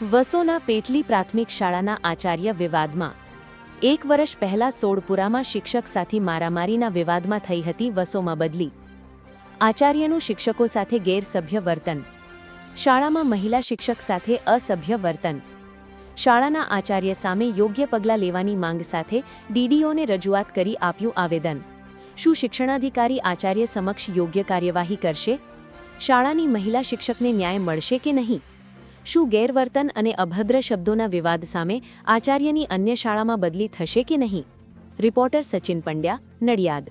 વસોના પેટલી પ્રાથમિક શાળાના આચાર્ય વિવાદમાં 1 વર્ષ પહેલા સોડપુરામાં શિક્ષક સાથે મારામારીના વિવાદમાં થઈ હતી વસોમાં બદલી। આચાર્યનું શિક્ષકો સાથે ગેરસભ્ય વર્તન। શાળામાં મહિલા શિક્ષક સાથે અસભ્ય વર્તન। શાળાના આચાર્ય સામે યોગ્ય પગલાં લેવાની માંગ સાથે ડીડીઓને રજૂઆત કરી આપ્યું આવેદન। શું શિક્ષણાધિકારી આચાર્ય સમક્ષ યોગ્ય કાર્યવાહી કરશે? શાળાની મહિલા શિક્ષકને ન્યાય મળશે કે નહીં? શું ગેરવર્તન અને અભદ્ર શબ્દોના વિવાદ સામે આચાર્યની અન્ય શાળામાં બદલી થશે કે નહીં? રિપોર્ટર સચિન પંડ્યા, નડિયાદ।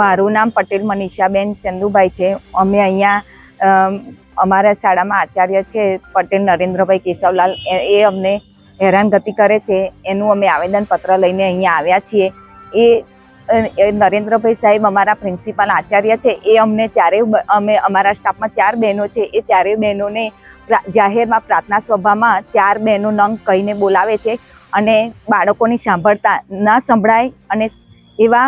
મારું નામ પટેલ મનીષાબેન ચંદુભાઈ છે। અમે અહીંયા અમારા શાળામાં આચાર્ય છે પટેલ નરેન્દ્રભાઈ કેશવલાલ, એ અમને હેરાનગતિ કરે છે। એનું અમે આવેદનપત્ર લઈને અહીંયા આવ્યા છીએ। એ નરેન્દ્રભાઈ સાહેબ અમારા પ્રિન્સિપાલ આચાર્ય છે। એ અમને અમે અમારા સ્ટાફમાં 4 બહેનો છે, એ 4 બહેનોને જાહેરમાં પ્રાર્થના સભામાં 4 બહેનો નંગ કહીને બોલાવે છે અને બાળકોની સાંભળતા ના સંભળાય અને એવા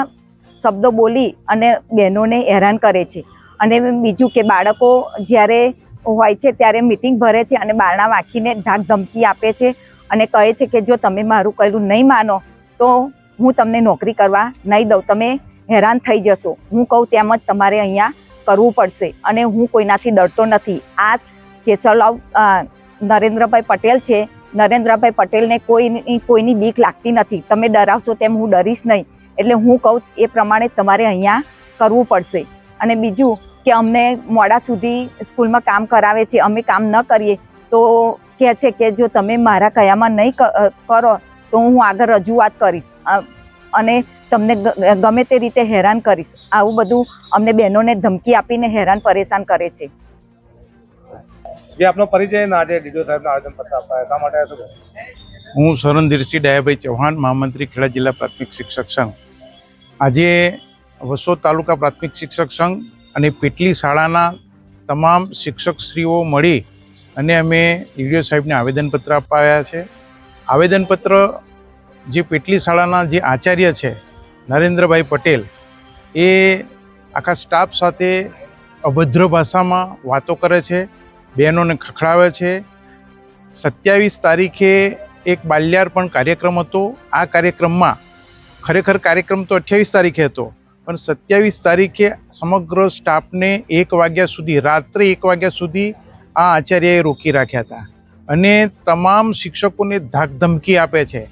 શબ્દો બોલી અને બહેનોને હેરાન કરે છે। અને બીજું કે બાળકો જ્યારે હોય છે ત્યારે મિટિંગ ભરે છે અને બારણા વાંખીને ધાક ધમકી આપે છે અને કહે છે કે જો તમે મારું કહેલું નહીં માનો તો હું તમને નોકરી કરવા નહીં દઉં, તમે હેરાન થઈ જશો। હું કહું તેમ જ તમારે અહીંયા કરવું પડશે અને હું કોઈનાથી ડરતો નથી। આ કેશવલાલ નરેન્દ્રભાઈ પટેલ છે। નરેન્દ્રભાઈ પટેલને કોઈની બીક લાગતી નથી। તમે ડરાવશો તેમ હું ડરીશ નહીં, એટલે હું કહું એ પ્રમાણે તમારે અહીંયા કરવું પડશે। અને બીજું કે અમને મોડા સુધી સ્કૂલમાં કામ કરાવે છે, અમે કામ ન કરીએ તો કહે છે કે જો તમે મારા કયામાં નહીં કરો તો હું આગળ રજૂઆત કરીશ અને તમને ગમે તે રીતે હેરાન કરીશ। આવું બધું અમને બહેનોને ધમકી આપીને હેરાન પરેશાન કરે છે। જે આપનો પરિચય ના આજે ડીડીઓ સાહેબના આવેદનપત્ર આપ્યા શા માટે શું? હું સરણધીરસિંહ ડાયાભાઈ ચૌહાણ, મહામંત્રી ખેડા જિલ્લા પ્રાથમિક શિક્ષક સંઘ। આજે વસો તાલુકા પ્રાથમિક શિક્ષક સંઘ અને પેટલી શાળાના તમામ શિક્ષકશ્રીઓ મળી અને અમે ડીડીઓ સાહેબને આવેદનપત્ર અપાયા છે। આવેદનપત્ર જે પેટલી શાળાના જે આચાર્ય છે નરેન્દ્રભાઈ પટેલ, એ આખા સ્ટાફ સાથે અભદ્ર ભાષામાં વાતો કરે છે, બહેનોને ખખડાવે છે। 27 તારીખે એક બાલ્યાર્પણ કાર્યક્રમ હતો। આ કાર્યક્રમમાં ખરેખર કાર્યક્રમ તો 28 તારીખે હતો, પણ 27 તારીખે સમગ્ર સ્ટાફને 1 વાગ્યા સુધી, રાત્રે 1 વાગ્યા સુધી આ આચાર્યએ રોકી રાખ્યા હતા અને તમામ શિક્ષકોને ધાકધમકી આપે છે।